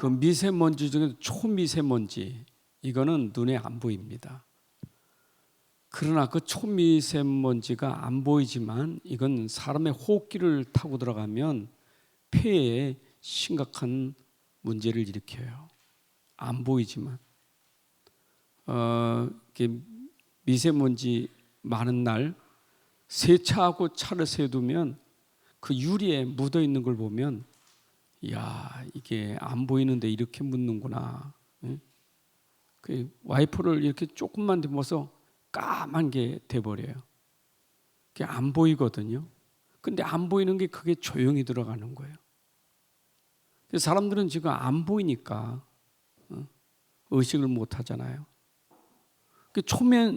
미세먼지 중에 초미세먼지, 이거는 눈에 안 보입니다. 그러나 그 초미세먼지가 안 보이지만 이건 사람의 호흡기를 타고 들어가면 폐에 심각한 문제를 일으켜요. 안 보이지만 이렇게 미세먼지 많은 날 세차하고 차를 세두면 그 유리에 묻어 있는 걸 보면, 야, 이게 안 보이는데 이렇게 묻는구나. 그 와이퍼를 이렇게 조금만 대면서 까만 게 돼버려요. 그게 안 보이거든요. 근데 안 보이는 게 그게 조용히 들어가는 거예요. 사람들은 지금 안 보이니까 의식을 못 하잖아요.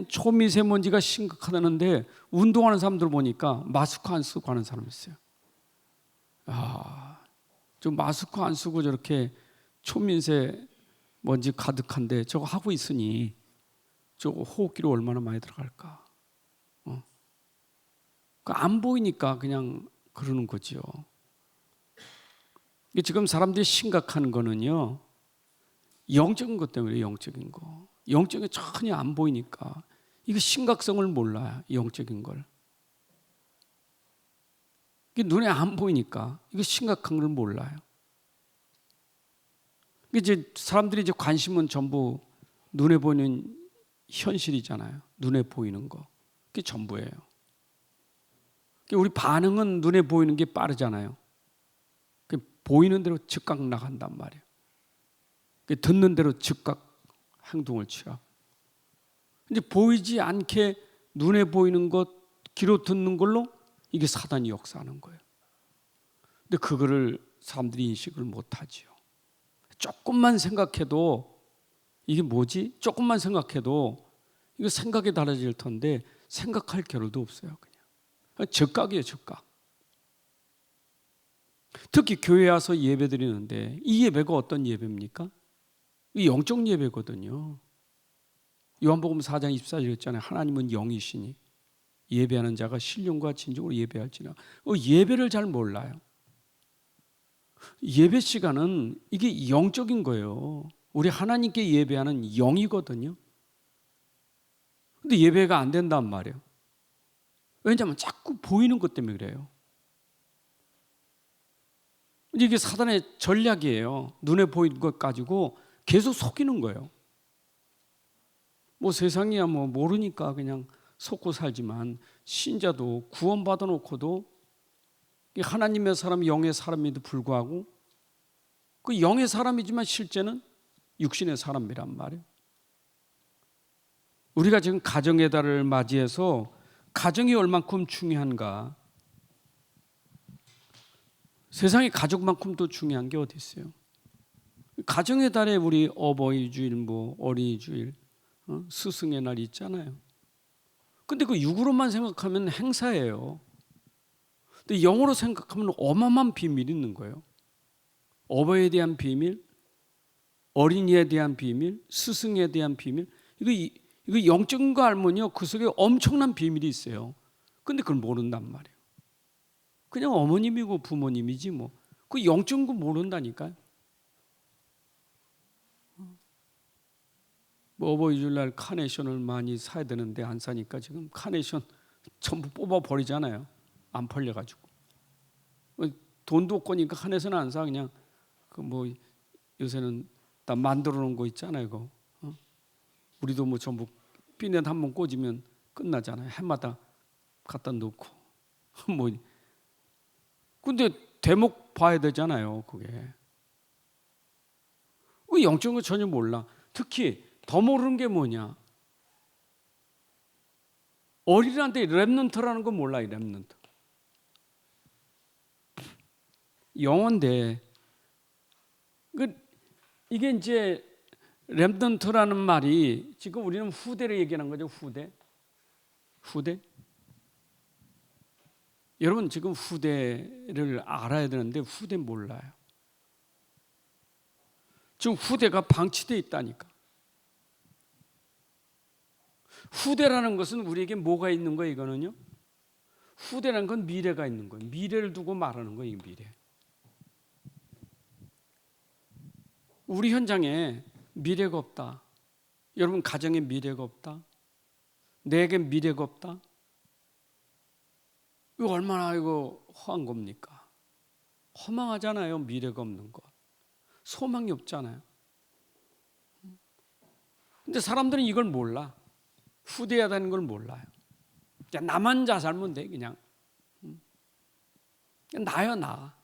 초미세먼지가 심각하다는데 운동하는 사람들 보니까 마스크 안 쓰고 하는 사람 있어요. 좀 마스크 안 쓰고 저렇게 초미세먼지 가득한데 저거 하고 있으니 저거 호흡기로 얼마나 많이 들어갈까. 안 보이니까 그냥 그러는 거죠. 지금 사람들이 심각한 거는요, 영적인 것 때문에. 영적인 거, 영적인 게 전혀 안 보이니까 이거 심각성을 몰라요. 영적인 걸. 이게 눈에 안 보이니까 이거 심각한 걸 몰라요. 이제 사람들이 이제 관심은 전부 눈에 보이는 현실이잖아요. 눈에 보이는 거, 그게 전부예요. 우리 반응은 눈에 보이는 게 빠르잖아요. 보이는 대로 즉각 나간단 말이에요. 듣는 대로 즉각 행동을 취하고. 이제 보이지 않게 눈에 보이는 것, 귀로 듣는 걸로 이게 사단이 역사하는 거예요. 근데 그거를 사람들이 인식을 못하지요. 조금만 생각해도 이게 뭐지? 조금만 생각해도 이거 생각이 달라질 텐데 생각할 겨를도 없어요. 그냥 즉각이에요, 즉각. 특히 교회에 와서 예배 드리는데 이 예배가 어떤 예배입니까? 이 영적 예배거든요. 요한복음 4장 24절 했잖아요. 하나님은 영이시니 예배하는 자가 신령과 진정으로 예배할지나. 예배를 잘 몰라요. 예배 시간은 이게 영적인 거예요. 우리 하나님께 예배하는 영이거든요. 근데 예배가 안 된단 말이에요. 왜냐하면 자꾸 보이는 것 때문에 그래요. 이게 사단의 전략이에요. 눈에 보이는 것 가지고 계속 속이는 거예요. 뭐 세상이야 뭐 모르니까 그냥 속고 살지만, 신자도 구원받아 놓고도 하나님의 사람, 영의 사람에도 불구하고 그 영의 사람이지만 실제는 육신의 사람이란 말이에요. 우리가 지금 가정의 달을 맞이해서 가정이 얼만큼 중요한가. 세상에 가족만큼 더 중요한 게 어디 있어요? 가정의 달에 우리 어버이 주일, 뭐 어린이 주일, 스승의 날 있잖아요. 근데 그 육으로만 생각하면 행사예요. 근데 영어로 생각하면 어마어마한 비밀이 있는 거예요. 어버이에 대한 비밀, 어린이에 대한 비밀, 스승에 대한 비밀. 이거 영적인 거 알면요, 그 속에 엄청난 비밀이 있어요. 근데 그걸 모른단 말이에요. 그냥 어머님이고 부모님이지 뭐. 그 영적인 거 모른다니까요. 뭐 어버이 주일날 카네이션을 많이 사야 되는데 안 사니까 지금 카네이션 전부 뽑아 버리잖아요. 안 팔려가지고. 돈도 없고 니까 카네이션 안 사. 그냥 그 뭐 요새는 다 만들어 놓은 거 있잖아요. 그거. 우리도 뭐 전부 비넷 한번 꽂으면 끝나잖아요. 해마다 갖다 놓고. 뭐 근데 대목 봐야 되잖아요. 그게. 영적인 거 전혀 몰라. 특히 더 모르는 게 뭐냐? 어린이한테 렘넌트라는 건 몰라. 렘넌트. 영어인데 이게 이제 렘넌트라는 말이 지금 우리는 후대를 얘기하는 거죠. 후대. 여러분 지금 후대를 알아야 되는데 후대 몰라요. 지금 후대가 방치되어 있다니까. 후대라는 것은 우리에게 뭐가 있는 거예요? 이거는요. 후대라는 건 미래가 있는 거예요. 미래를 두고 말하는 거예요. 미래. 우리 현장에 미래가 없다. 여러분 가정에 미래가 없다. 내게 미래가 없다. 이거 얼마나 이거 허한 겁니까? 허망하잖아요. 미래가 없는 것. 소망이 없잖아요. 근데 사람들은 이걸 몰라. 후대해야 되는 걸 몰라요. 그냥 나만 잘 살면 돼. 그냥 나야 나.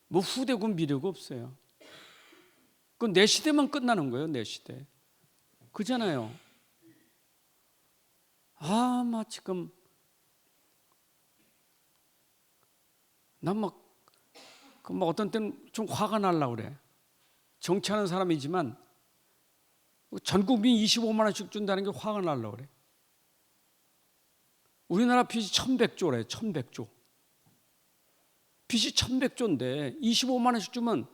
뭐 후대고 미래가 없어요. 그건 내 시대만 끝나는 거예요. 내 시대. 그잖아요. 막 지금 난 막 어떤 때는 좀 화가 날라 그래. 정치하는 사람이지만 전 국민 25만 원씩 준다는 게 화가 날라 그래. 우리나라 빚이 1100조래. 1100조. 빚이 1100조인데 25만 원씩 주면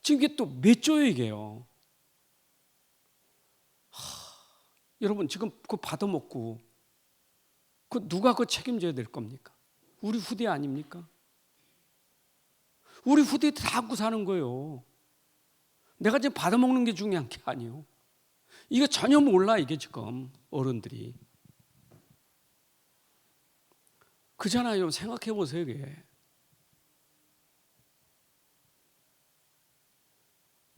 지금 이게 또 몇 조예요 이게요. 여러분 지금 그거 받아먹고 누가 그 책임져야 될 겁니까? 우리 후대 아닙니까? 우리 후대 다 갖고 사는 거예요. 내가 지금 받아먹는 게 중요한 게 아니에요. 이거 전혀 몰라 이게 지금 어른들이. 그잖아요. 생각해 보세요 이게.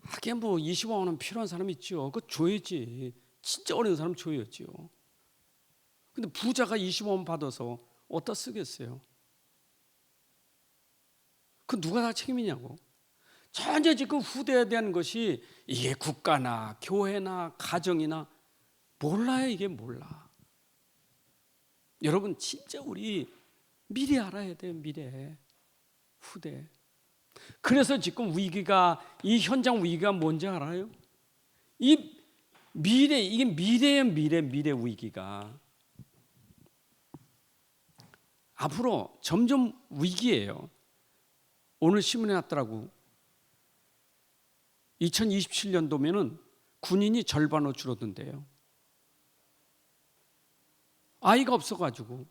하긴 뭐 25만 원 필요한 사람 있죠. 그거 줘야지. 진짜 어려운 사람 줘야지요. 근데 부자가 25만 원 받아서 어디다 쓰겠어요? 그 누가 다 책임이냐고. 전혀 지금 후대에 대한 것이 이게 국가나 교회나 가정이나 몰라요. 이게 몰라. 여러분 진짜 우리 미래 알아야 돼요. 미래. 후대. 그래서 지금 위기가, 이 현장 위기가 뭔지 알아요? 이 미래, 이게 미래의 미래 위기가 앞으로 점점 위기예요. 오늘 신문에 났더라고. 2027년도면은 군인이 절반으로 줄어든대요. 아이가 없어가지고.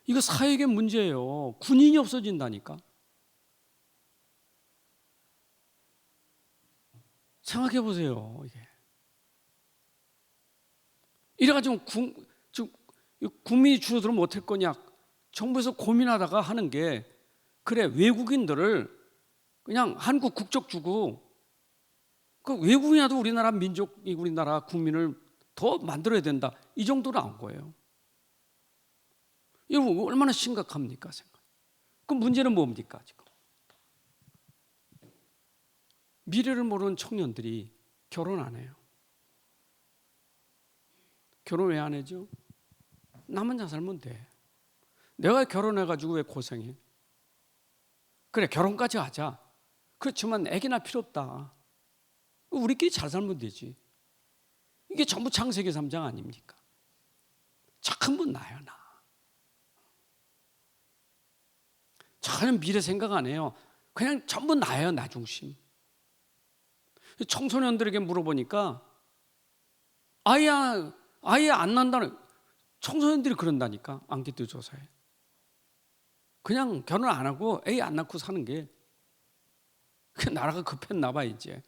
이거 사회계 문제예요. 군인이 없어진다니까. 생각해 보세요. 이게. 이래가지고 국민이 줄어들면 어떨 거냐. 정부에서 고민하다가 하는 게, 그래 외국인들을 그냥 한국 국적 주고 그 외국인이라도 우리나라 민족이 우리나라 국민을 더 만들어야 된다. 이 정도로 나온 거예요. 이거 얼마나 심각합니까? 생각. 그 문제는 뭡니까 지금? 미래를 모르는 청년들이 결혼 안 해요. 결혼 왜 안 해죠? 나만 잘 살면 돼. 내가 결혼해가지고 왜 고생해? 그래 결혼까지 하자. 그렇지만 애기 낳을 필요 없다. 우리끼리 잘 살면 되지. 이게 전부 창세기 3장 아닙니까? 착한 분 나요 나. 전혀 미래 생각 안 해요. 그냥 전부 나예요. 나 중심. 청소년들에게 물어보니까 아예 안 난다는, 청소년들이 그런다니까. 안케트 조사에. 그냥 결혼 안 하고 애 안 낳고 사는 게 나라가 급했나 봐. 이제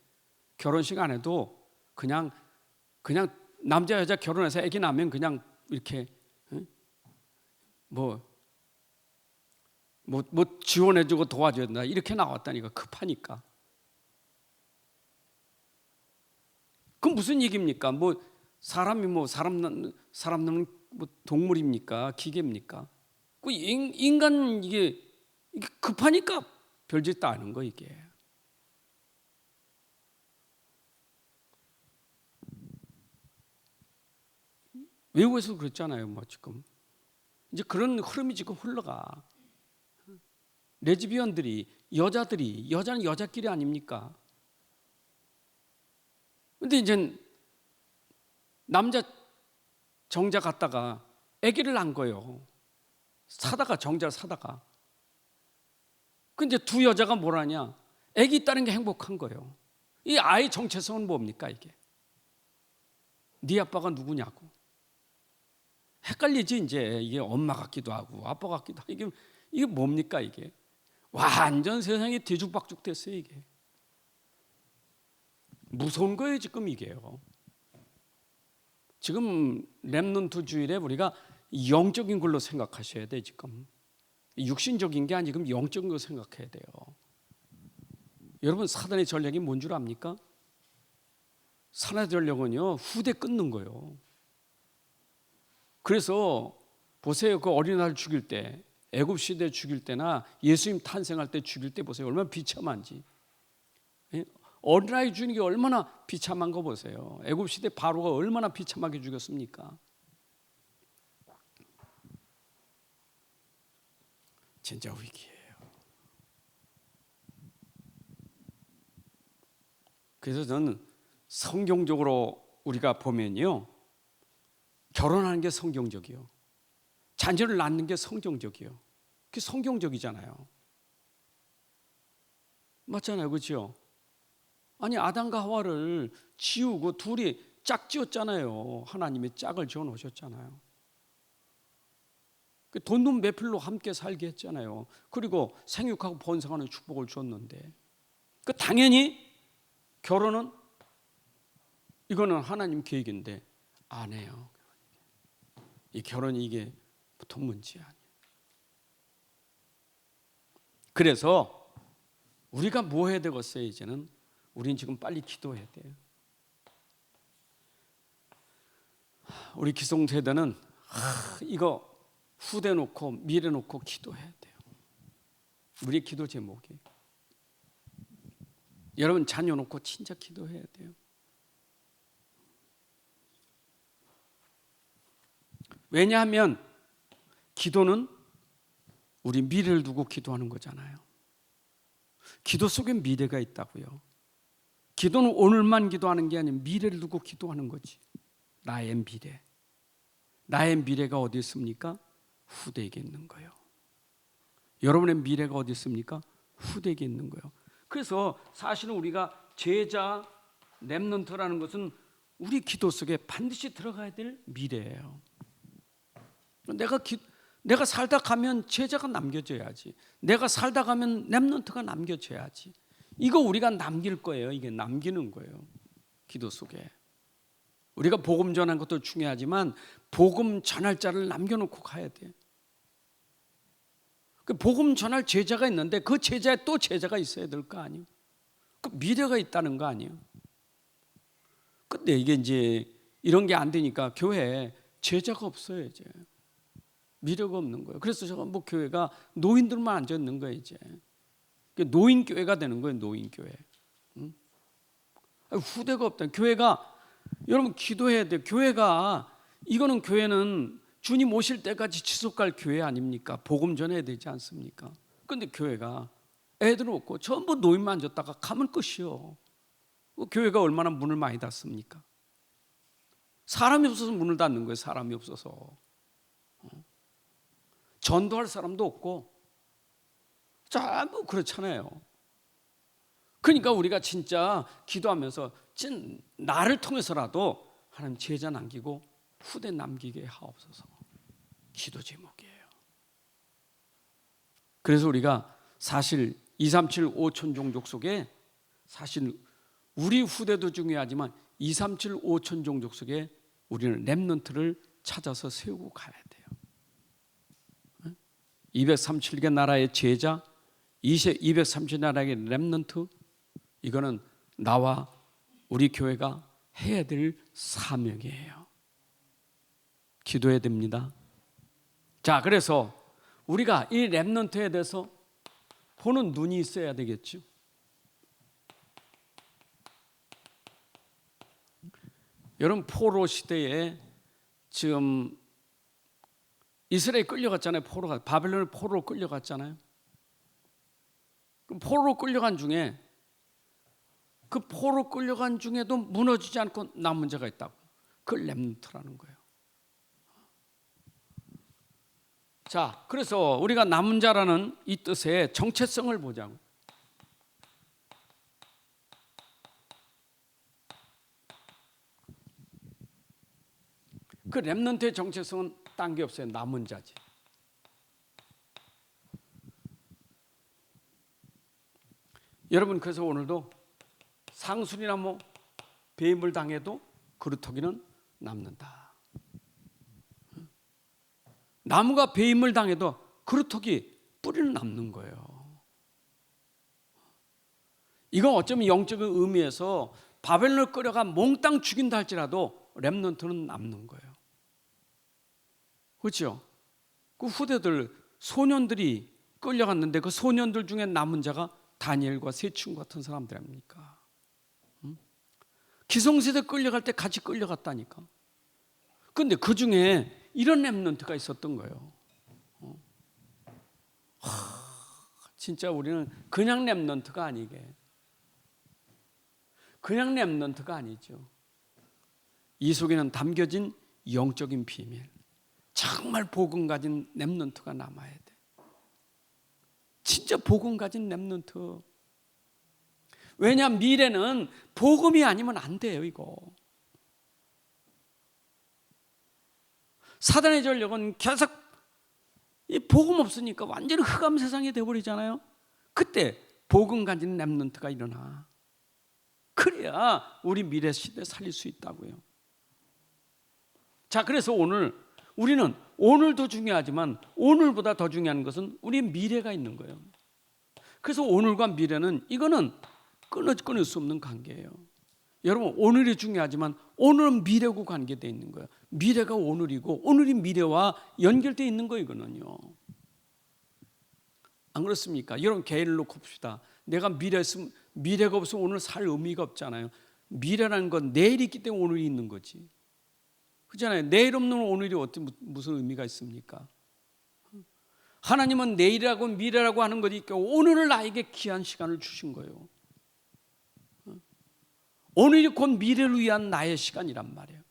결혼식 안 해도 그냥 남자 여자 결혼해서 애기 낳으면 그냥 이렇게 뭐 지원해주고 도와줘야 된다 이렇게 나왔다니까. 급하니까. 그건 무슨 얘기입니까? 사람이 사람 낳는 동물입니까? 기계입니까? 그 인간 이게 급하니까 별짓 다 아는 거 이게. 외국에서 그랬잖아요. 지금 이제 그런 흐름이 지금 흘러가. 레즈비언들이 여자는 여자끼리 아닙니까? 근데 이제 남자 정자 갔다가 아기를 낳은 거예요. 정자를 사다가. 근데 두 여자가 뭘 하냐? 아기 있다는 게 행복한 거예요. 이 아이 정체성은 뭡니까 이게? 네 아빠가 누구냐고. 헷갈리지 이제. 이게 엄마 같기도 하고 아빠 같기도 하고. 이게 뭡니까 이게? 완전 세상이 뒤죽박죽 됐어요 이게. 무서운 거예요 지금 이게요. 지금 렘넌트 주일에 우리가 영적인 걸로 생각하셔야 돼. 지금 육신적인 게 아니고 영적인 거 생각해야 돼요. 여러분 사단의 전략이 뭔 줄 압니까? 사단의 전략은요 후대 끊는 거예요. 그래서 보세요. 그 어린아이를 죽일 때, 애굽 시대 죽일 때나 예수님 탄생할 때 죽일 때 보세요. 얼마나 비참한지. 어린아이 죽이는 게 얼마나 비참한 거 보세요. 애굽 시대 바로가 얼마나 비참하게 죽였습니까? 진짜 위기예요. 그래서 저는 성경적으로 우리가 보면요, 결혼하는 게 성경적이요, 자녀를 낳는 게 성경적이요. 그게 성경적이잖아요. 맞잖아요, 그렇죠? 아니 아담과 하와를 지우고 둘이 짝지었잖아요. 하나님이 짝을 지어 놓으셨잖아요. 돈눈 매필로 함께 살게 했잖아요. 그리고 생육하고 번성하는 축복을 줬는데, 당연히 결혼은 이거는 하나님 계획인데 안 해요. 이 결혼이 이게 보통 문제 아니에요. 그래서 우리가 뭐 해야 되겠어요? 이제는 우린 지금 빨리 기도해야 돼요. 우리 기성세대는 이거 후대 놓고 미래 놓고 기도해야 돼요. 우리 기도 제목이. 여러분 자녀 놓고 진짜 기도해야 돼요. 왜냐하면 기도는 우리 미래를 두고 기도하는 거잖아요. 기도 속에 미래가 있다고요. 기도는 오늘만 기도하는 게 아니라 미래를 두고 기도하는 거지. 나의 미래. 나의 미래가 어디 있습니까? 후대에게 있는 거예요. 여러분의 미래가 어디 있습니까? 후대에게 있는 거예요. 그래서 사실은 우리가 제자 렘넌트라는 것은 우리 기도 속에 반드시 들어가야 될 미래예요. 내가 살다 가면 제자가 남겨져야지. 내가 살다 가면 렘넌트가 남겨져야지. 이거 우리가 남길 거예요. 이게 남기는 거예요. 기도 속에. 우리가 복음 전하는 것도 중요하지만 복음 전할 자를 남겨놓고 가야 돼. 그 복음 전할 제자가 있는데 그 제자에 또 제자가 있어야 될 거 아니에요. 그 미래가 있다는 거 아니에요. 근데 이게 이제 이런 게 안 되니까 교회에 제자가 없어요. 이제 미래가 없는 거예요. 그래서 전부 교회가 노인들만 앉아 있는 거예요. 이제 노인 교회가 되는 거예요. 노인 교회. 후대가 없다. 교회가 여러분 기도해야 돼요. 교회가 이거는 교회는 주님 오실 때까지 지속할 교회 아닙니까? 복음 전해야 되지 않습니까? 그런데 교회가 애들 없고 전부 노인만 앉았다가 가면 끝이요. 교회가 얼마나 문을 많이 닫습니까? 사람이 없어서 문을 닫는 거예요. 사람이 없어서. 전도할 사람도 없고 전부 그렇잖아요. 그러니까 우리가 진짜 기도하면서 나를 통해서라도 하나님 제자 남기고 후대 남기게 하옵소서. 기도 제목이에요. 그래서 우리가 사실 237 5천 종족 속에 사실 우리 후대도 중요하지만 237 5천 종족 속에 우리는 렘넌트를 찾아서 세우고 가야 돼요. 237개 나라의 제자, 237나라의 렘넌트, 이거는 나와 우리 교회가 해야 될 사명이에요. 기도해야 됩니다. 자, 그래서 우리가 이 렘넌트에 대해서 보는 눈이 있어야 되겠죠. 여러분 포로 시대에 지금 이스라엘이 끌려갔잖아요. 바벨론을 포로로 끌려갔잖아요. 포로로 끌려간 중에 그 포로 끌려간 중에도 무너지지 않고 남은 자가 있다고. 그걸 렘넌트라는 거예요. 자, 그래서 우리가 남은 자라는 이 뜻의 정체성을 보자고. 그 렘넌트의 정체성은 딴 게 없어요. 남은 자지. 여러분 그래서 오늘도 상술이나 뭐 배임을 당해도 그루터기는 남는다. 나무가 배임을 당해도 그루터기 뿌리는 남는 거예요. 이건 어쩌면 영적인 의미에서 바벨론을 끌어가 몽땅 죽인다 할지라도 렘넌트는 남는 거예요. 그렇죠? 그 후대들 소년들이 끌려갔는데 그 소년들 중에 남은 자가 다니엘과 세 친구 같은 사람들 아닙니까? 기성세대 끌려갈 때 같이 끌려갔다니까. 그런데 그 중에 이런 렘넌트가 있었던 거예요. 진짜 우리는 그냥 렘넌트가 아니게, 그냥 렘넌트가 아니죠. 이 속에는 담겨진 영적인 비밀, 정말 복음 가진 렘넌트가 남아야 돼. 진짜 복음 가진 렘넌트. 왜냐하면 미래는 복음이 아니면 안 돼요. 이거 사단의 전력은 계속 이 복음 없으니까 완전히 흑암 세상이 되어버리잖아요. 그때 복음 가진 렘넌트가 일어나. 그래야 우리 미래 시대 살릴 수 있다고요. 자, 그래서 오늘 우리는 오늘도 중요하지만 오늘보다 더 중요한 것은 우리 미래가 있는 거예요. 그래서 오늘과 미래는 이거는 끊을 수 없는 관계예요. 여러분, 오늘이 중요하지만 오늘은 미래하고 관계되어 있는 거예요. 미래가 오늘이고 오늘이 미래와 연결되어 있는 거예요. 이거는요. 안 그렇습니까? 여러분, 개인을 놓고 봅시다. 내가 미래가 없으면 오늘 살 의미가 없잖아요. 미래라는 건 내일이 있기 때문에 오늘이 있는 거지. 그렇잖아요. 내일 없는 오늘이 무슨 의미가 있습니까? 하나님은 내일이라고 미래라고 하는 것이 있고 오늘을 나에게 귀한 시간을 주신 거예요. 오늘이 곧 미래를 위한 나의 시간이란 말이에요.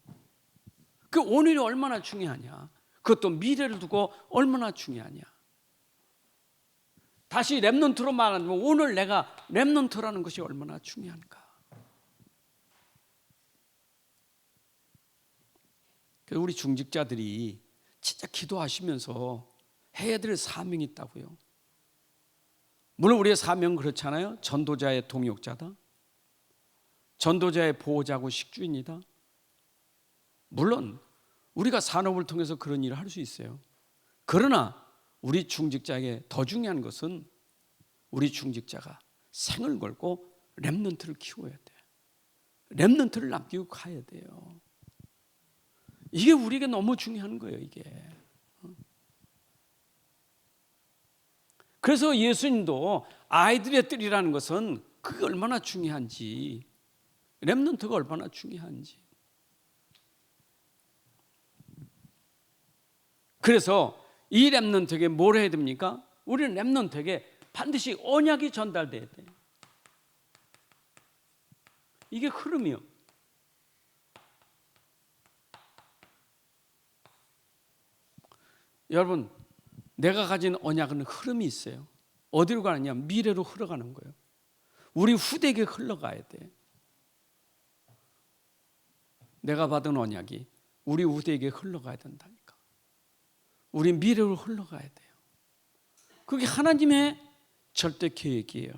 그 오늘이 얼마나 중요하냐. 그것도 미래를 두고 얼마나 중요하냐. 다시 렘넌트로 말하면 오늘 내가 렘넌트라는 것이 얼마나 중요한가. 그래서 우리 중직자들이 진짜 기도하시면서 해야 될 사명이 있다고요. 물론 우리의 사명은 그렇잖아요. 전도자의 동역자다. 전도자의 보호자고 식주인이다. 물론 우리가 산업을 통해서 그런 일을 할 수 있어요. 그러나 우리 중직자에게 더 중요한 것은 우리 중직자가 생을 걸고 렘넌트를 키워야 돼. 렘넌트를 남기고 가야 돼요. 이게 우리에게 너무 중요한 거예요. 이게. 그래서 예수님도 아이들의 뜰이라는 것은 그게 얼마나 중요한지, 렘넌트가 얼마나 중요한지. 그래서 이 렘넌트에게 뭘 해야 됩니까? 우리는 렘넌트에게 반드시 언약이 전달돼야 돼요. 이게 흐름이요. 여러분, 내가 가진 언약은 흐름이 있어요. 어디로 가느냐? 미래로 흘러가는 거예요. 우리 후대에게 흘러가야 돼. 내가 받은 언약이 우리 후대에게 흘러가야 된다니까. 우리 미래로 흘러가야 돼요. 그게 하나님의 절대 계획이에요.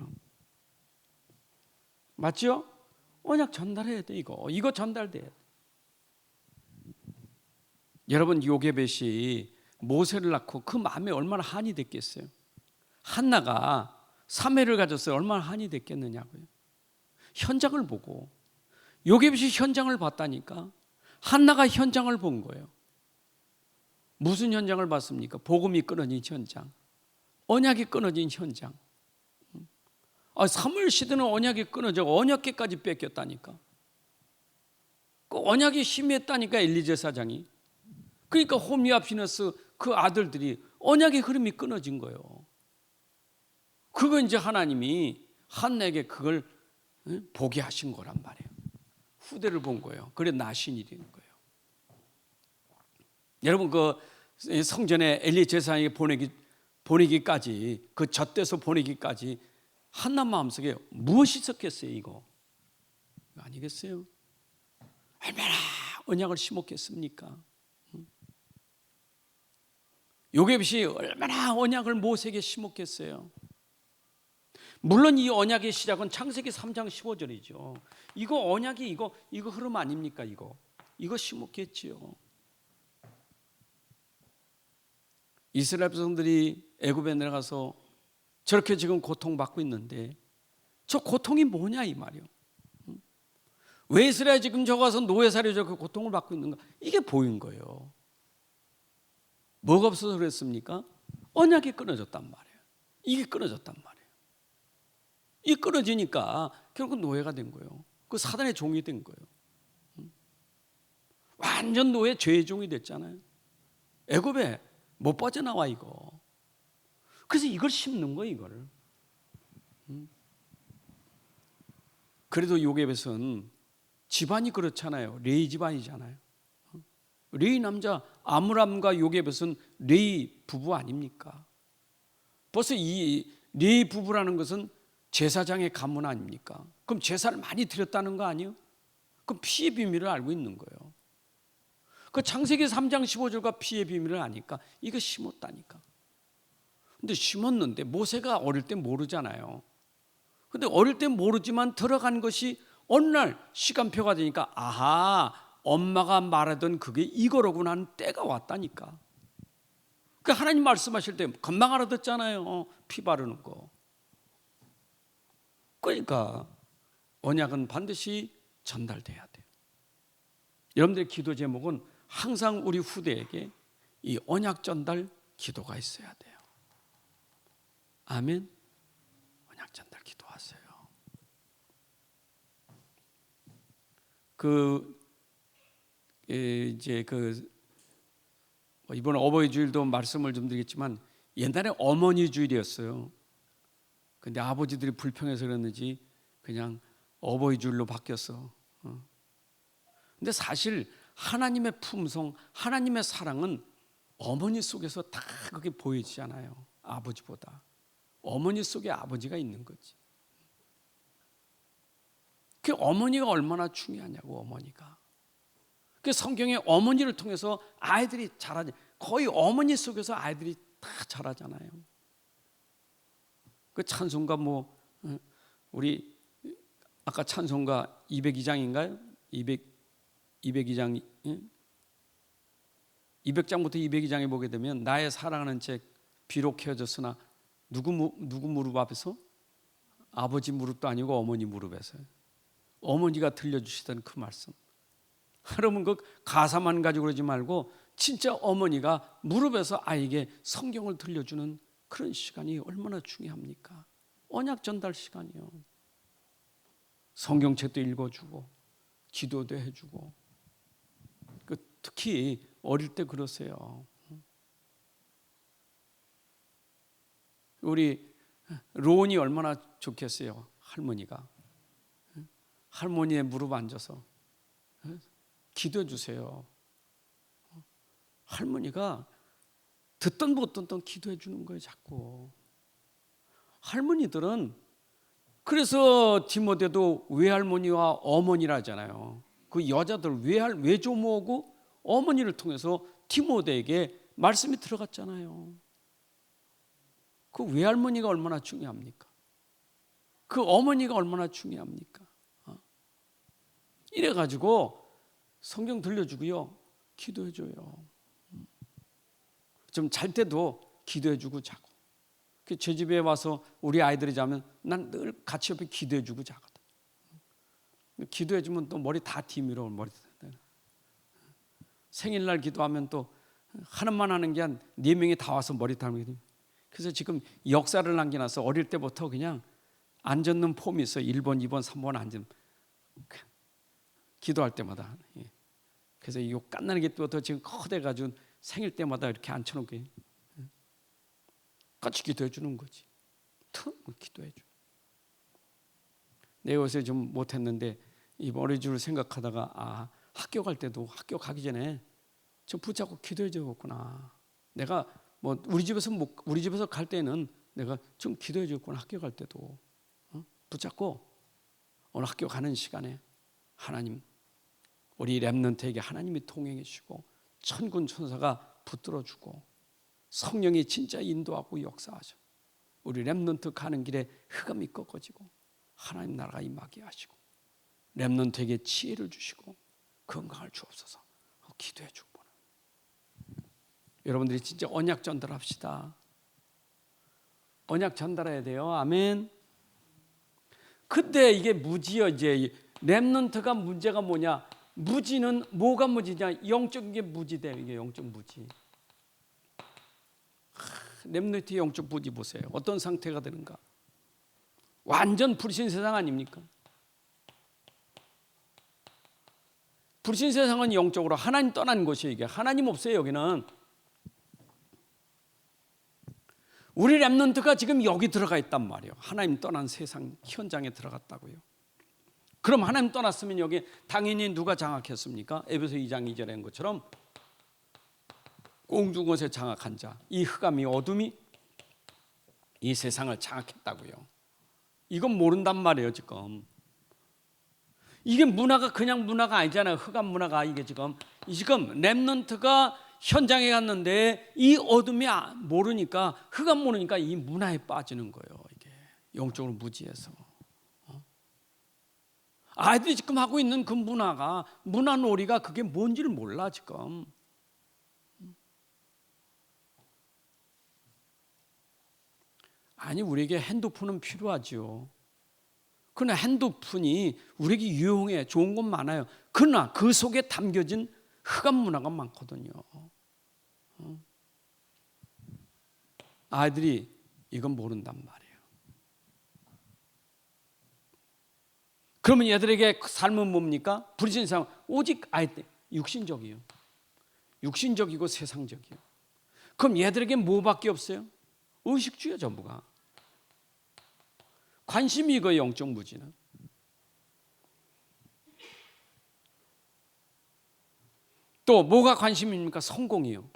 맞죠? 언약 전달해야 돼. 이거 전달돼야 돼. 여러분, 요게벳이 모세를 낳고 그 마음에 얼마나 한이 됐겠어요. 한나가 사매를 가졌어요. 얼마나 한이 됐겠느냐고요. 현장을 보고, 요게벳이 현장을 봤다니까. 한나가 현장을 본 거예요. 무슨 현장을 봤습니까? 복음이 끊어진 현장, 언약이 끊어진 현장. 사무엘 시대는 언약이 끊어져 언약궤까지 뺏겼다니까. 그 언약이 심했다니까. 엘리제 사장이. 그러니까 홈리와 피너스 그 아들들이 언약의 흐름이 끊어진 거예요. 그거 이제 하나님이 한나에게 그걸 보게 하신 거란 말이에요. 후대를 본 거예요. 그래 나신이 된 거예요. 여러분, 그 성전에 엘리 제사장에게 보내기까지, 그 젖대서 보내기까지 한나 마음속에 무엇이 있었겠어요? 이거 아니겠어요? 얼마나 언약을 심었겠습니까? 요게벳이 얼마나 언약을 모세에게 심었겠어요? 물론 이 언약의 시작은 창세기 3장 15절이죠. 이거 언약이 이거 흐름 아닙니까? 이거 심었겠지요. 이스라엘 백성들이 애굽에 내려가서 저렇게 지금 고통받고 있는데 저 고통이 뭐냐 이 말이요. 왜 이스라엘 지금 저거 가서 노예살이 저렇게 고통을 받고 있는가? 이게 보인 거예요. 뭐가 없어서 그랬습니까? 언약이 끊어졌단 말이에요. 이게 끊어졌단 말이에요. 이 끊어지니까 결국 노예가 된 거예요. 그 사단의 종이 된 거예요. 완전 노예 죄의 종이 됐잖아요. 애굽에 못 빠져나와 이거. 그래서 이걸 심는 거예요, 이거를. 그래도 요셉은 집안이 그렇잖아요. 레위 집안이잖아요. 레위 남자 아므람과 요셉은 레위 부부 아닙니까? 벌써 이 레위 부부라는 것은 제사장의 가문 아닙니까? 그럼 제사를 많이 드렸다는 거 아니에요? 그럼 피의 비밀을 알고 있는 거예요. 그 창세기 3장 15절과 피의 비밀을 아니까 이거 심었다니까. 근데 심었는데 모세가 어릴 때 모르잖아요. 근데 어릴 때 모르지만 들어간 것이 어느 날 시간표가 되니까 아하, 엄마가 말하던 그게 이거로구나 하는 때가 왔다니까. 그 하나님 말씀하실 때 금방 알아듣잖아요. 피 바르는 거. 그러니까 언약은 반드시 전달돼야 돼요. 여러분들의 기도 제목은 항상 우리 후대에게 이 언약 전달 기도가 있어야 돼요. 아멘. 언약 전달 기도하세요. 이번 어버이 주일도 말씀을 좀 드리겠지만 옛날에 어머니 주일이었어요. 근데 아버지들이 불평해서 그랬는지 그냥 어버이 주일로 바뀌었어. 근데 사실 하나님의 품성, 하나님의 사랑은 어머니 속에서 다 그게 보여지잖아요. 아버지보다. 어머니 속에 아버지가 있는 거지. 그 어머니가 얼마나 중요하냐고, 어머니가. 그 성경에 어머니를 통해서 아이들이 자라지. 거의 어머니 속에서 아이들이 다 자라잖아요. 그 찬송가 우리 아까 찬송가 202장인가요? 202장 200장부터 202장에 보게 되면 나의 사랑하는 책 비록 헤어졌으나 누구 무릎 앞에서? 아버지 무릎도 아니고 어머니 무릎에서. 어머니가 들려주시던 그 말씀. 여러분 그 가사만 가지고 그러지 말고 진짜 어머니가 무릎에서 아이에게 성경을 들려주는 그런 시간이 얼마나 중요합니까? 언약 전달 시간이요. 성경책도 읽어주고 기도도 해주고. 특히 어릴 때 그러세요. 우리 로운이 얼마나 좋겠어요. 할머니가. 할머니의 무릎 앉아서 기도해 주세요. 할머니가 듣던 못 듣던 기도해 주는 거예요. 자꾸. 할머니들은 그래서 디모데도 외할머니와 어머니라 하잖아요. 그 여자들 외조모하고 어머니를 통해서 디모데에게 말씀이 들어갔잖아요. 그 외할머니가 얼마나 중요합니까? 그 어머니가 얼마나 중요합니까? 이래가지고 성경 들려주고요. 기도해줘요. 좀 잘 때도 기도해주고 자고. 제 집에 와서 우리 아이들이 자면 난 늘 같이 옆에 기도해주고 자거든. 기도해주면 또 머리 다 뒤밀어. 생일날 기도하면 또 하나만 하는 게 한 4명이 다 와서 머리 담거든요. 그래서 지금 역사를 남겨놔서 어릴 때부터 그냥 앉는 폼이 있어요. 1번, 2번, 3번 앉은. 기도할 때마다. 그래서 이 깐나는 게부터 지금 커대가지고 생일 때마다 이렇게 앉혀놓게 같이 기도해 주는 거지. 기도해 줘. 내 요새 좀 못했는데 이번 어린이집을 생각하다가 학교 갈 때도 학교 가기 전에 좀 붙잡고 기도해 줘야겠구나. 내가 우리 집에서 갈 때는 내가 좀 기도해 줬구나. 학교 갈 때도 붙잡고 오늘 학교 가는 시간에 하나님 우리 렘넌트에게 하나님이 통행해 주시고 천군 천사가 붙들어 주고 성령이 진짜 인도하고 역사하셔. 우리 렘넌트 가는 길에 흑암이 꺾어지고 하나님 나라가 임하게 하시고 렘넌트에게 지혜를 주시고 건강을 주옵소서. 기도해 주고 여러분들이 진짜 언약 전달합시다. 언약 전달해야 돼요. 아멘. 근데 이게 무지요. 이제 렘넌트가 문제가 뭐냐? 무지는 뭐가 무지냐? 영적인 게 무지돼요. 이게 영적 무지. 렘넌트의 영적 무지 보세요. 어떤 상태가 되는가? 완전 불신 세상 아닙니까? 불신 세상은 영적으로 하나님 떠난 곳이에요. 이게 하나님 없어요. 여기는. 우리 렘넌트가 지금 여기 들어가 있단 말이에요. 하나님 떠난 세상 현장에 들어갔다고요. 그럼 하나님 떠났으면 여기 당연히 누가 장악했습니까? 에베소 2장 2절에 한 것처럼 꽁중 것에 장악한 자, 이 흑암이 어둠이 이 세상을 장악했다고요. 이건 모른단 말이에요. 지금 이게 문화가 그냥 문화가 아니잖아요. 흑암 문화가 이게 지금 렘넌트가 현장에 갔는데 이 어둠이 모르니까 흑암 모르니까 이 문화에 빠지는 거예요. 이게 영적으로 무지해서 아이들이 지금 하고 있는 그 문화가 문화놀이가 그게 뭔지를 몰라 지금. 아니 우리에게 핸드폰은 필요하죠. 그러나 핸드폰이 우리에게 유용해 좋은 건 많아요. 그러나 그 속에 담겨진 흑암 문화가 많거든요. 아이들이 이건 모른단 말이에요. 그러면 얘들에게 삶은 뭡니까? 불신 삶 오직 아이들 육신적이에요. 육신적이고 세상적이에요. 그럼 얘들에게 뭐밖에 없어요? 의식주의야 전부가. 관심이 이거 영적 무지는. 또 뭐가 관심입니까? 성공이요.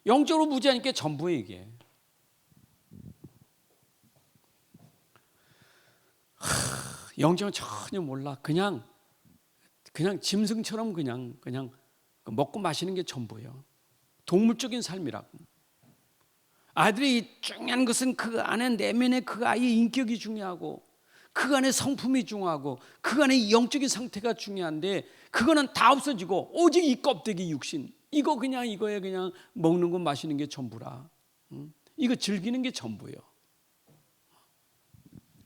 영적으로 무지하니까 전부예요 이게. 영적은 전혀 몰라. 그냥 짐승처럼 그냥 먹고 마시는 게 전부예요. 동물적인 삶이라고. 아이들이 중요한 것은 그 안에 내면의 그 아이의 인격이 중요하고 그 안에 성품이 중요하고 그 안에 영적인 상태가 중요한데 그거는 다 없어지고 오직 이 껍데기 육신 이거 그냥 이거에 그냥 먹는 거 마시는 게 전부라. 이거 즐기는 게 전부예요.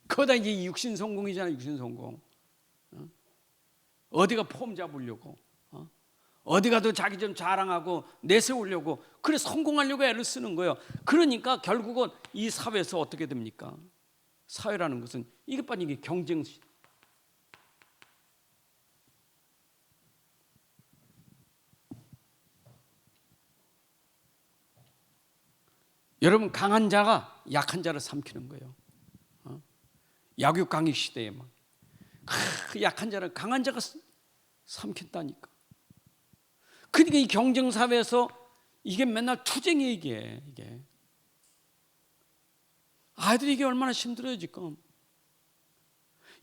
그거다 이제 육신 성공이잖아요. 육신 성공. 어디가 폼 잡으려고 어디 가도 자기 좀 자랑하고 내세우려고 그래 성공하려고 애를 쓰는 거예요. 그러니까 결국은 이 사회에서 어떻게 됩니까? 사회라는 것은 이게 빨리 이게 경쟁. 여러분 강한 자가 약한 자를 삼키는 거예요. 약육강식 시대에 막 약한 자를 강한 자가 삼킨다니까. 그러니까 이 경쟁 사회에서 이게 맨날 투쟁이에요 이게. 아이들이 이게 얼마나 힘들어요 지금.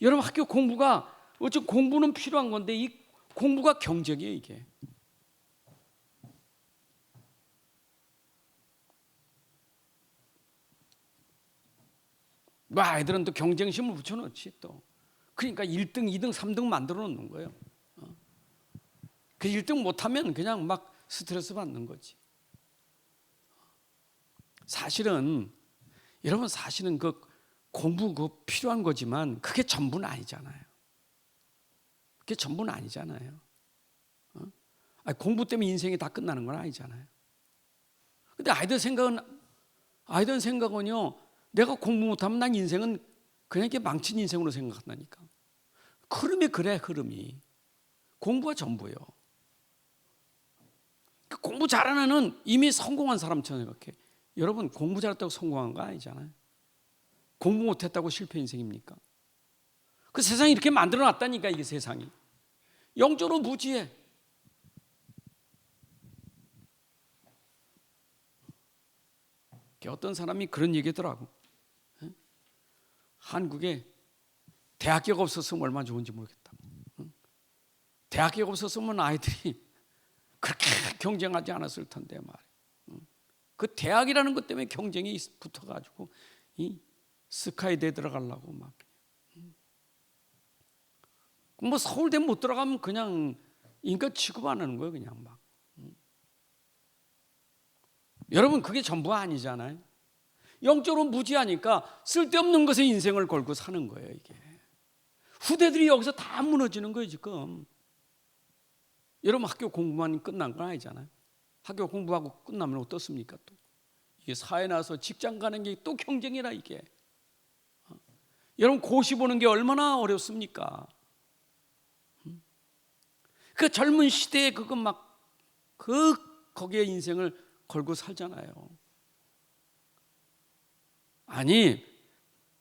여러분 학교 공부가 어쨌든 공부는 필요한 건데 이 공부가 경쟁이에요 이게. 뭐 아이들은 또 경쟁심을 붙여놓지 또. 그러니까 1등, 2등, 3등 만들어 놓는 거예요. 그 1등 못하면 그냥 막 스트레스 받는 거지. 사실은 여러분 사실은 그 공부 그 필요한 거지만 그게 전부는 아니잖아요. 그게 전부는 아니잖아요. 공부 때문에 인생이 다 끝나는 건 아니잖아요. 근데 아이들 생각은요. 내가 공부 못하면 난 인생은 그냥 이렇게 망친 인생으로 생각한다니까. 흐름이 그래 흐름이. 공부가 전부예요. 공부 잘하는 애는 이미 성공한 사람처럼 생각해. 여러분 공부 잘했다고 성공한 거 아니잖아요. 공부 못했다고 실패 인생입니까? 그 세상이 이렇게 만들어놨다니까 이게 세상이. 영적으로 무지해. 어떤 사람이 그런 얘기더라고. 한국에 대학교가 없었으면 얼마나 좋은지 모르겠다고. 대학교가 없었으면 아이들이 그렇게 경쟁하지 않았을 텐데 말이야. 그 대학이라는 것 때문에 경쟁이 붙어가지고 이 스카이대 들어가려고 막. 뭐 서울대 못 들어가면 그냥 인간 취급 안 하는 거예요, 그냥 막. 여러분, 그게 전부가 아니잖아요. 영적으로 무지하니까 쓸데없는 것에 인생을 걸고 사는 거예요, 이게. 후대들이 여기서 다 무너지는 거예요, 지금. 여러분, 학교 공부만 끝난 건 아니잖아요. 학교 공부하고 끝나면 어떻습니까? 또 이게 사회 나서 직장 가는 게 또 경쟁이라, 이게. 여러분, 고시 보는 게 얼마나 어렵습니까? 그 젊은 시대에 그거 막 거기에 인생을 걸고 살잖아요. 아니,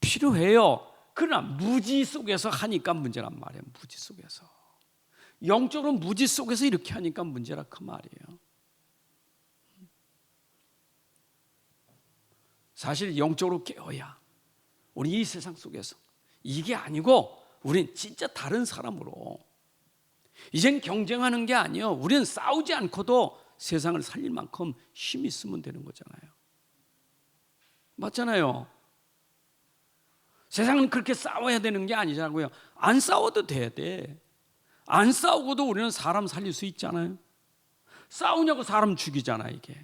필요해요. 그러나 무지 속에서 하니까 문제란 말이에요. 무지 속에서. 영적으로 무지 속에서 이렇게 하니까 문제라 그 말이에요. 사실 영적으로 깨어야 우리 이 세상 속에서 이게 아니고 우린 진짜 다른 사람으로, 이젠 경쟁하는 게 아니에요. 우리는 싸우지 않고도 세상을 살릴 만큼 힘 있으면 되는 거잖아요. 맞잖아요. 세상은 그렇게 싸워야 되는 게 아니잖아요. 안 싸워도 돼야 돼. 안 싸우고도 우리는 사람 살릴 수 있잖아요. 싸우냐고 사람 죽이잖아, 이게.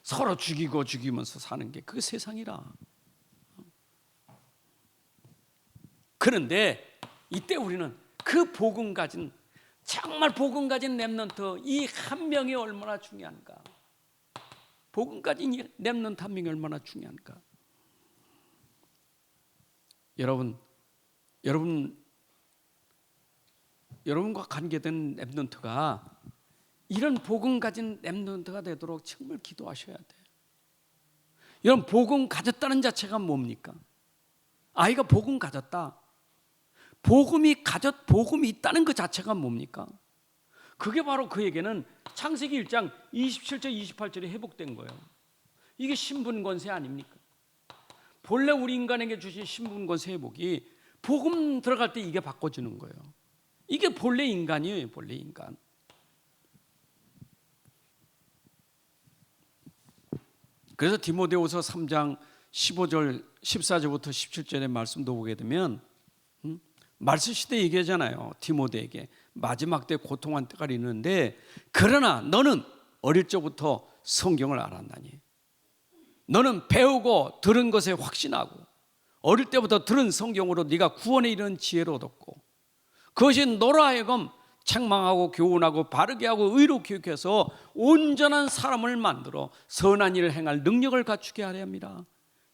서로 죽이고 죽이면서 사는 게 그게 세상이라. 그런데 이때 우리는 그 복음 가진, 정말 복음 가진 렘넌트 이 한 명이 얼마나 중요한가. 복음 가진 이 렘넌트 한 명이 얼마나 중요한가. 여러분과 관계된 렘넌트가 이런 복음 가진 렘넌트가 되도록 정말 기도하셔야 돼요. 여러분, 복음 가졌다는 자체가 뭡니까? 아이가 복음 가졌다. 복음이 있다는 그 자체가 뭡니까? 그게 바로 그에게는 창세기 1장 27절 28절에 회복된 거예요. 이게 신분권세 아닙니까? 본래 우리 인간에게 주신 신분권세 회복이 복음 들어갈 때 이게 바꿔주는 거예요. 이게 본래 인간이에요, 본래 인간. 그래서 디모데후서 3장 15절 14절부터 17절의 말씀도 보게 되면 말씀 시대 얘기하잖아요. 디모데에게 마지막 때 고통한 때가 있는데, 그러나 너는 어릴 적부터 성경을 알았나니 너는 배우고 들은 것에 확신하고 어릴 때부터 들은 성경으로 네가 구원에 이르는 지혜를 얻었고, 그것이 너로 하여금 책망하고 교훈하고 바르게 하고 의로 교육해서 온전한 사람을 만들어 선한 일을 행할 능력을 갖추게 하려 합니다.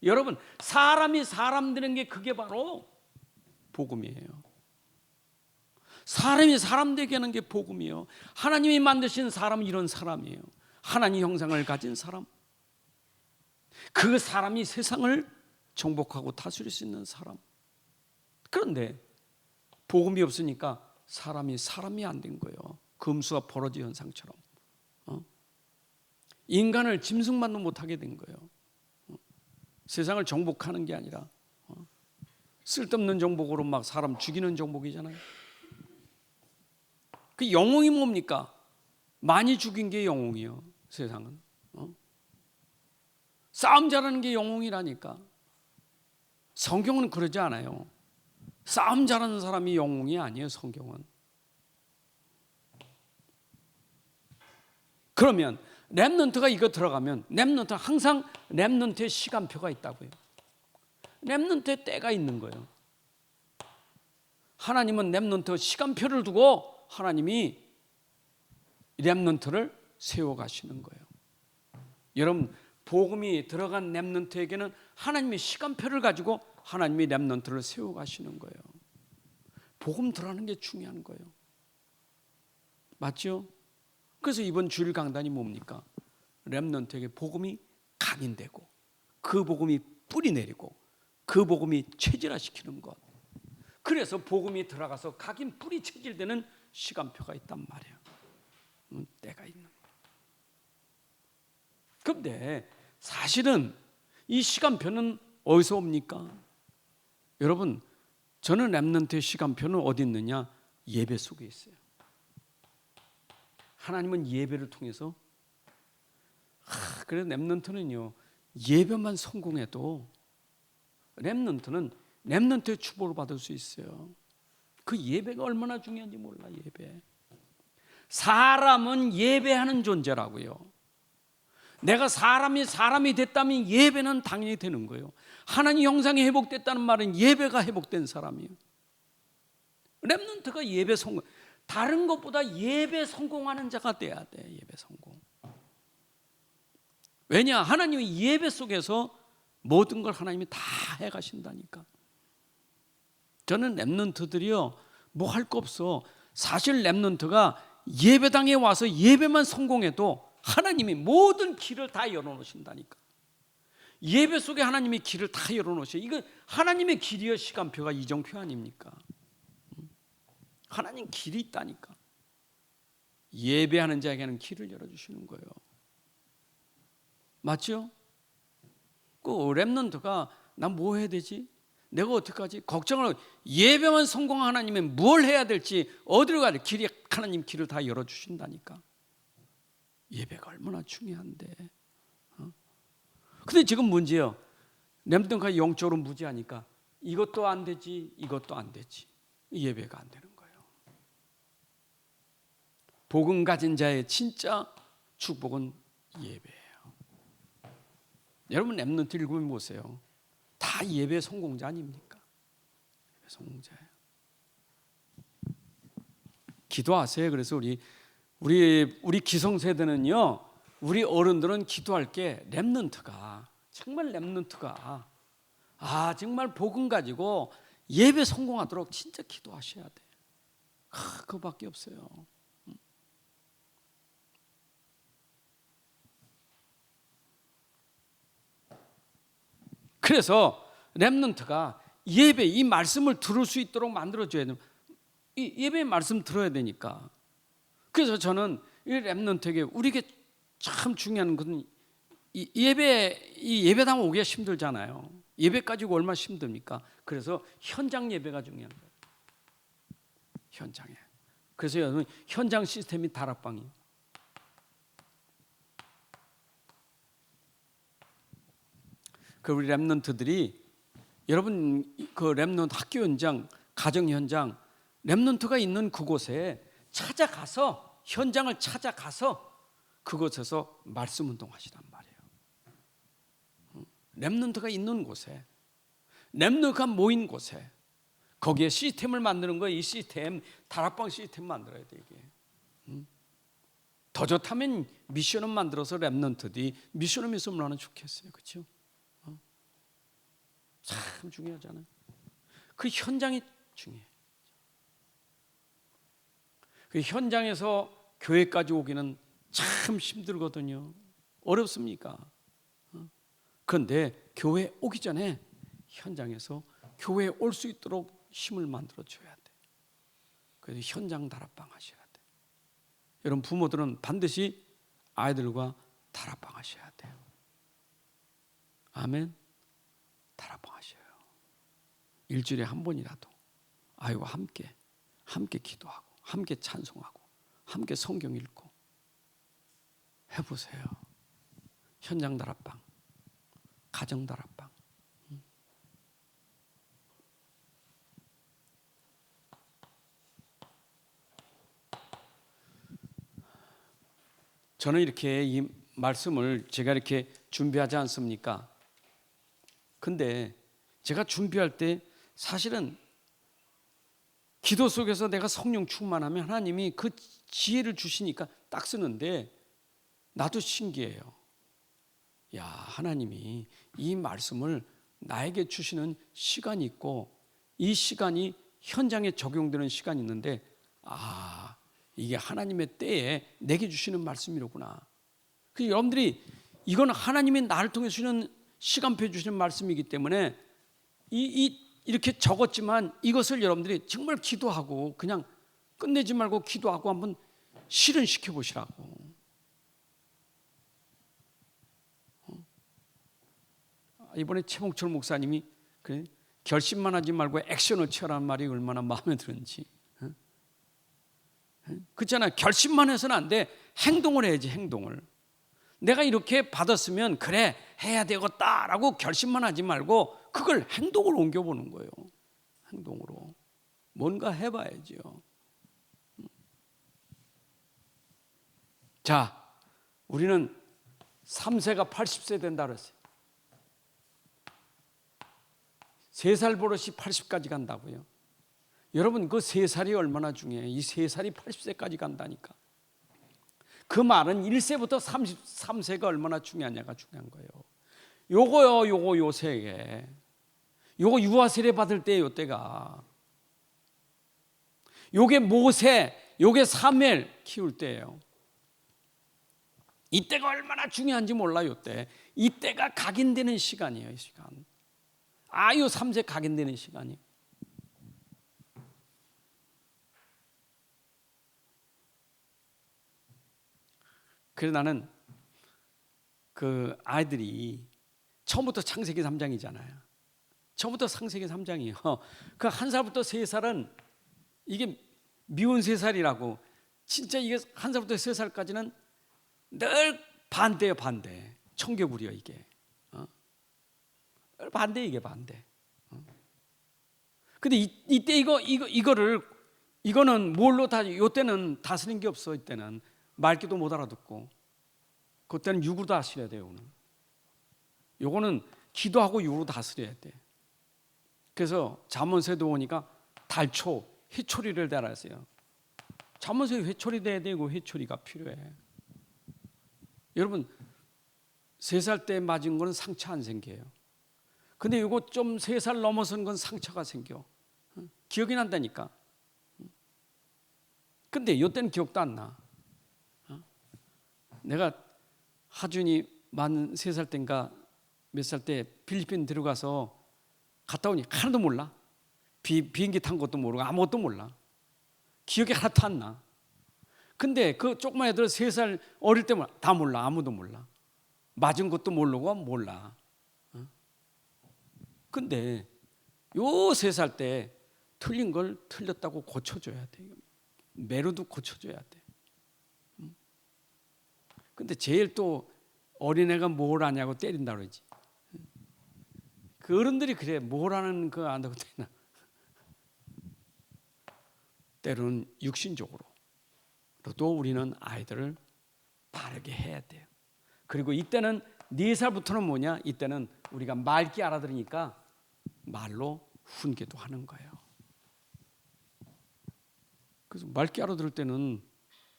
여러분, 사람이 사람 되는 게 그게 바로 복음이에요. 사람이 사람 되게 하는 게 복음이에요. 하나님이 만드신 사람은 이런 사람이에요. 하나님 형상을 가진 사람. 그 사람이 세상을 정복하고 다스릴 수 있는 사람. 그런데 복음이 없으니까 사람이 안 된 거예요. 금수와 버러지 현상처럼. 인간을 짐승만도 못하게 된 거예요. 세상을 정복하는 게 아니라 쓸데없는 정복으로 막 사람 죽이는 정복이잖아요. 그 영웅이 뭡니까? 많이 죽인 게 영웅이에요. 세상은. 싸움 잘하는 게 영웅이라니까. 성경은 그러지 않아요. 싸움 잘하는 사람이 영웅이 아니에요, 성경은. 그러면 렘넌트가 이거 들어가면 렘넌트는 항상 렘넌트의 시간표가 있다고요. 렘넌트의 때가 있는 거예요. 하나님은 렘넌트 시간표를 두고 하나님이 렘넌트를 세워가시는 거예요. 여러분, 복음이 들어간 렘넌트에게는 하나님의 시간표를 가지고 하나님이 렘넌트를 세워가시는 거예요. 복음 들어가는 게 중요한 거예요. 맞죠? 그래서 이번 주일 강단이 뭡니까? 렘넌트에게 복음이 각인되고 그 복음이 뿌리 내리고 그 복음이 체질화시키는 것. 그래서 복음이 들어가서 각인 뿌리 체질되는 시간표가 있단 말이에요. 때가 있는 거예요. 그런데 사실은 이 시간표는 어디서 옵니까? 여러분, 저는 렘넌트의 시간표는 어디 있느냐? 예배 속에 있어요. 하나님은 예배를 통해서 그래서 렘넌트는요, 예배만 성공해도 렘넌트는 렘넌트의 축복을 받을 수 있어요. 그 예배가 얼마나 중요한지 몰라. 예배. 사람은 예배하는 존재라고요. 내가 사람이 됐다면 예배는 당연히 되는 거예요. 하나님 형상이 회복됐다는 말은 예배가 회복된 사람이에요. 렘넌트가 예배 성공, 다른 것보다 예배 성공하는 자가 돼야 돼. 예배 성공. 왜냐? 하나님이 예배 속에서 모든 걸 하나님이 다 해가신다니까. 저는 렘넌트들이요, 뭐 할 거 없어. 사실 렘넌트가 예배당에 와서 예배만 성공해도 하나님이 모든 길을 다 열어놓으신다니까. 예배 속에 하나님이 길을 다 열어놓으셔. 이거 하나님의 길이요, 시간표가 이정표 아닙니까? 하나님 길이 있다니까. 예배하는 자에게는 길을 열어주시는 거예요. 맞죠? 그 렘넌트가 나 뭐 해야 되지? 내가 어떡하지? 걱정을 하고 예배만 성공한 하나님은 뭘 해야 될지, 어디로 가야 될 길이, 하나님 길을 다 열어주신다니까. 예배가 얼마나 중요한데. 근데 지금 문제요, 렘넌트가 영적으로 무지하니까 이것도 안 되지, 이것도 안 되지. 예배가 안 되는 거예요. 복음 가진 자의 진짜 축복은 예배예요. 여러분 렘넌트 읽으면 보세요. 다 예배 성공자 아닙니까? 예배 성공자예요. 기도하세요. 그래서 우리 기성세대는요, 우리 어른들은 기도할 게 렘넌트가, 정말 렘넌트가 정말 복음 가지고 예배 성공하도록 진짜 기도하셔야 돼. 그거밖에 없어요. 그래서 렘넌트가 예배, 이 말씀을 들을 수 있도록 만들어줘야 돼요. 이 예배의 말씀 들어야 되니까. 그래서 저는 이 렘넌트에게, 우리에게 참 중요한 것은 이 예배당 오기가 힘들잖아요. 예배 가지고 얼마나 힘듭니까? 그래서 현장 예배가 중요한 거예요. 현장에. 그래서 여러분 현장 시스템이 다락방이에요. 그 우리 렘넌트들이, 여러분 그 렘넌트 학교 현장, 가정 현장, 렘넌트가 있는 그곳에 찾아가서, 현장을 찾아가서 그곳에서 말씀 운동하시란 말이에요. 렘넌트가 있는 곳에, 렘넌트가 모인 곳에, 거기에 시스템을 만드는 거예요. 이 시스템, 다락방 시스템 만들어야 돼. 이게 더 좋다면 미션을 만들어서 렘넌트들이 미션을 믿으면 하면 좋겠어요. 그렇죠? 참 중요하잖아요. 그 현장이 중요해요. 그 현장에서 교회까지 오기는 참 힘들거든요. 어렵습니까? 그런데 교회 오기 전에 현장에서 교회에 올 수 있도록 힘을 만들어줘야 돼. 그래서 현장 다락방 하셔야 돼. 여러분 부모들은 반드시 아이들과 다락방 하셔야 돼요. 아멘. 다락방 하셔요. 일주일에 한 번이라도 아이와 함께 기도하고, 함께 찬송하고, 함께 성경 읽고 해보세요. 현장 다락방, 가정 다락방. 저는 이렇게 이 말씀을 제가 이렇게 준비하지 않습니까? 근데 제가 준비할 때 사실은 기도 속에서 내가 성령 충만하면 하나님이 그 지혜를 주시니까 딱 쓰는데, 나도 신기해요. 야, 하나님이 이 말씀을 나에게 주시는 시간이 있고, 이 시간이 현장에 적용되는 시간이 있는데, 이게 하나님의 때에 내게 주시는 말씀이로구나. 그래서 여러분들이, 이건 하나님이 나를 통해 주시는 시간표 주시는 말씀이기 때문에 이렇게 적었지만 이것을 여러분들이 정말 기도하고, 그냥 끝내지 말고 기도하고 한번 실현시켜 보시라고. 이번에 최봉철 목사님이 그래, 결심만 하지 말고 액션을 취하라는 말이 얼마나 마음에 드는지. 그렇잖아요. 결심만 해서는 안 돼. 행동을 해야지, 행동을. 내가 이렇게 받았으면 그래 해야 되겠다라고 결심만 하지 말고 그걸 행동으로 옮겨보는 거예요. 행동으로 뭔가 해봐야죠. 자, 우리는 3세가 80세 된다 그랬어요. 3살 버릇이 80까지 간다고요. 여러분 그 3살이 얼마나 중요해요. 이 3살이 80세까지 간다니까. 그 말은 1세부터 33세가 얼마나 중요하냐가 중요한 거예요. 요거요, 요 세에. 요거 유아 세례 받을 때 요때가. 요게 모세, 요게 사무엘 키울 때예요. 이때가 얼마나 중요한지 몰라요. 요때. 이때가 각인되는 시간이에요. 이 시간. 요 3세 각인되는 시간이에요. 그래서 나는 그 아이들이 처음부터 창세기 3장이잖아요. 처음부터 창세기 3장이에요. 그 1살부터 3살은 이게 미운 3살이라고. 진짜 이게 1살부터 3살까지는 늘 반대예요, 반대. 청교불이요, 이게. 반대, 이게 반대. 근데 이때 이거는 뭘로 요때는 다스린 게 없어. 이때는 말귀도 못 알아듣고. 그때는 육으로 다스려야 돼요. 요거는 기도하고 육으로 다스려야 돼. 그래서 잠언서에도 보니까 달초, 회초리를 달았어요. 잠언서에 회초리 돼야 되고 회초리가 필요해. 여러분 3살 때 맞은 거는 상처 안 생겨요. 근데 이거 좀 3살 넘어선 건 상처가 생겨. 기억이 난다니까. 근데 이때는 기억도 안 나. 내가 하준이 만 3살 때인가 몇 살 때 필리핀 들어가서 갔다 오니 하나도 몰라. 비행기 탄 것도 모르고 아무것도 몰라. 기억이 하나도 안 나. 근데 그 조그만 애들 3살 어릴 때 다 몰라. 아무도 몰라. 맞은 것도 모르고 몰라. 근데 요 3살 때 틀린 걸 틀렸다고 고쳐줘야 돼. 매로도 고쳐줘야 돼. 근데 제일 또 어린애가 뭘 아냐고 때린다 그러지. 그 어른들이 그래. 뭘 하는 거 안다고 때리나. 때로는 육신적으로 또 우리는 아이들을 바르게 해야 돼요. 그리고 이때는 4살부터는 뭐냐? 이때는 우리가 말귀 알아들으니까 말로 훈계도 하는 거예요. 그래서 말귀 알아들을 때는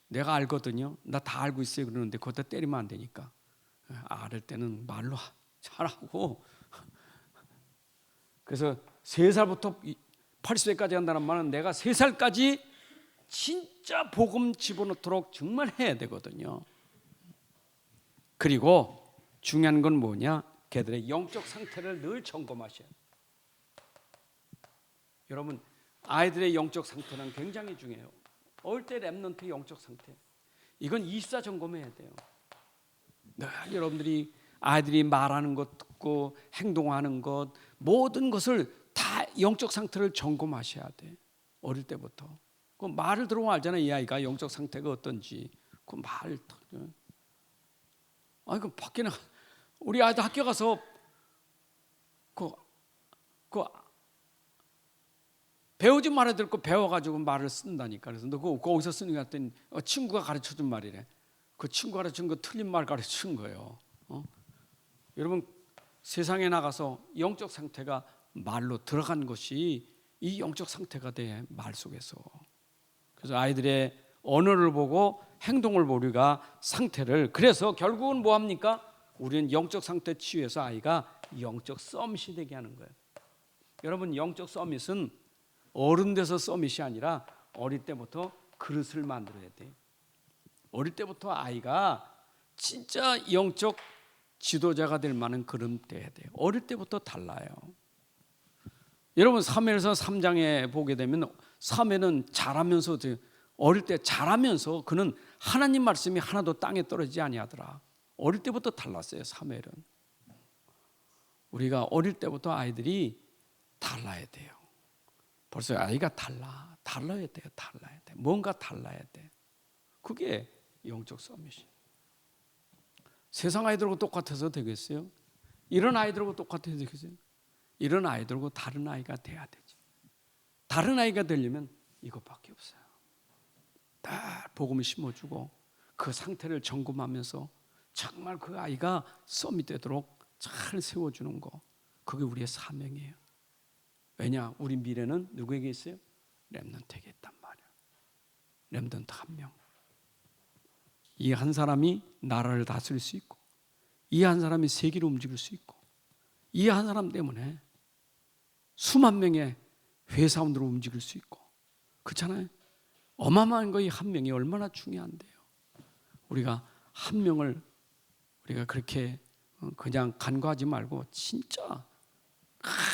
내가 알거든요. 나 다 알고 있어요. 그러는데 그것도 때리면 안 되니까. 알을 때는 말로 잘하고. 그래서 3살부터 80세까지 한다는 말은 내가 3살까지 진짜 복음 집어넣도록 정말 해야 되거든요. 그리고 중요한 건 뭐냐? 걔들의 영적 상태를 늘 점검하셔야 돼요. 여러분 아이들의 영적 상태는 굉장히 중요해요. 어릴 때 렘넌트 영적 상태. 이건 24 점검해야 돼요. 늘 여러분들이 아이들이 말하는 것 듣고 행동하는 것 모든 것을 다 영적 상태를 점검하셔야 돼. 어릴 때부터. 그 말을 들어보면 알잖아요. 이 아이가 영적 상태가 어떤지. 그 말을 그 밖에는 우리 아이들 학교 가서 그 배우지 말아야 될 거 배워가지고 말을 쓴다니까. 그래서 너 그거 어디서 쓰는 거 같더니 친구가 가르쳐준 말이래. 그 친구 가르친 거 틀린 말 가르친 거예요. 여러분 세상에 나가서 영적 상태가 말로 들어간 것이 이 영적 상태가 돼. 말 속에서. 그래서 아이들의 언어를 보고 행동을 보고 우리가 상태를, 그래서 결국은 뭐합니까? 우리는 영적 상태 치유해서 아이가 영적 서밋이 되게 하는 거예요. 여러분 영적 서밋은 어른 돼서 서밋이 아니라 어릴 때부터 그릇을 만들어야 돼요. 어릴 때부터 아이가 진짜 영적 지도자가 될 만한 그릇 돼야 돼요. 어릴 때부터 달라요. 여러분 사무엘서 3장에 보게 되면 사무엘은 자라면서, 어릴 때 자라면서 그는 하나님 말씀이 하나도 땅에 떨어지지 아니하더라. 어릴 때부터 달랐어요. 사무엘은. 우리가 어릴 때부터 아이들이 달라야 돼요. 벌써 아이가 달라야 돼요. 달라야 돼. 뭔가 달라야 돼. 그게 영적 서밋이. 세상 아이들하고 똑같아서 되겠어요? 이런 아이들하고 똑같아서 되겠어요? 이런 아이들하고 다른 아이가 돼야 되지. 다른 아이가 되려면 이것밖에 없어요. 다 복음을 심어주고 그 상태를 점검하면서 정말 그 아이가 썸이 되도록 잘 세워주는 거, 그게 우리의 사명이에요. 왜냐? 우리 미래는 누구에게 있어요? 렘넌트에게 있단 말이에요. 렘넌트 한 명. 이 한 사람이 나라를 다스릴 수 있고, 이 한 사람이 세계를 움직일 수 있고, 이 한 사람 때문에 수만 명의 회사원들을 움직일 수 있고, 그렇잖아요. 어마어마한 거 이 한 명이 얼마나 중요한데요. 우리가 한 명을 우리가 그렇게 그냥 간과하지 말고 진짜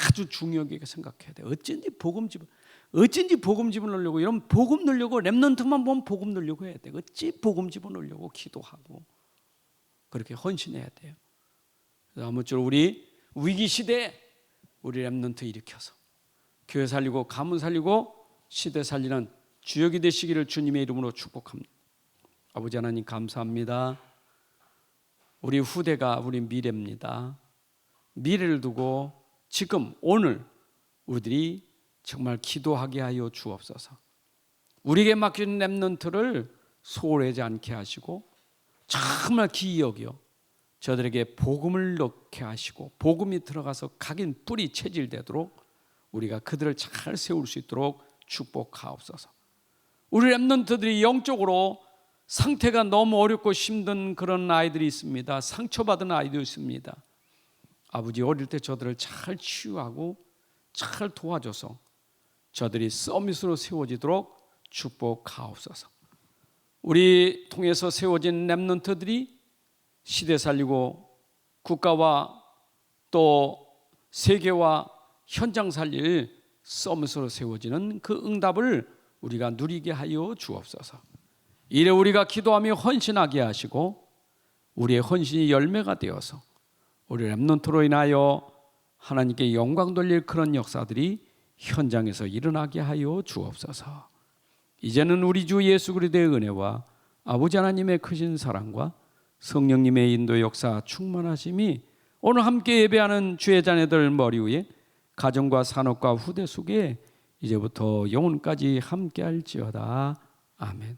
아주 중요하게 생각해야 돼. 어쩐지 복음 집어넣으려고, 이런 복음 넣으려고 렘넌트만 보면 복음 넣으려고 해야 돼. 어찌 복음 집어넣으려고 기도하고 그렇게 헌신해야 돼요. 그래서 아무쪼록 우리 위기 시대에 우리 렘넌트 일으켜서 교회 살리고 가문 살리고 시대 살리는 주역이 되시기를 주님의 이름으로 축복합니다. 아버지 하나님 감사합니다. 우리 후대가 우리 미래입니다. 미래를 두고 지금 오늘 우리들이 정말 기도하게 하여 주옵소서. 우리에게 맡긴 렘넌트를 소홀하지 않게 하시고 정말 기이 여겨 저들에게 복음을 넣게 하시고 복음이 들어가서 각인 뿌리 체질되도록 우리가 그들을 잘 세울 수 있도록 축복하옵소서. 우리 렘넌트들이 영적으로 상태가 너무 어렵고 힘든 그런 아이들이 있습니다. 상처받은 아이도 있습니다. 아버지, 어릴 때 저들을 잘 치유하고 잘 도와줘서 저들이 서밋으로 세워지도록 축복하옵소서. 우리 통해서 세워진 렘넌트들이 시대 살리고 국가와 또 세계와 현장 살릴 서밋으로 세워지는 그 응답을 우리가 누리게 하여 주옵소서. 이래 우리가 기도하며 헌신하게 하시고 우리의 헌신이 열매가 되어서 우리 렘넌트로 인하여 하나님께 영광 돌릴 그런 역사들이 현장에서 일어나게 하여 주옵소서. 이제는 우리 주 예수 그리스도의 은혜와 아버지 하나님의 크신 사랑과 성령님의 인도 역사 충만하심이 오늘 함께 예배하는 주의 자녀들 머리 위에 가정과 산업과 후대 속에 이제부터 영혼까지 함께 할지어다. 아멘.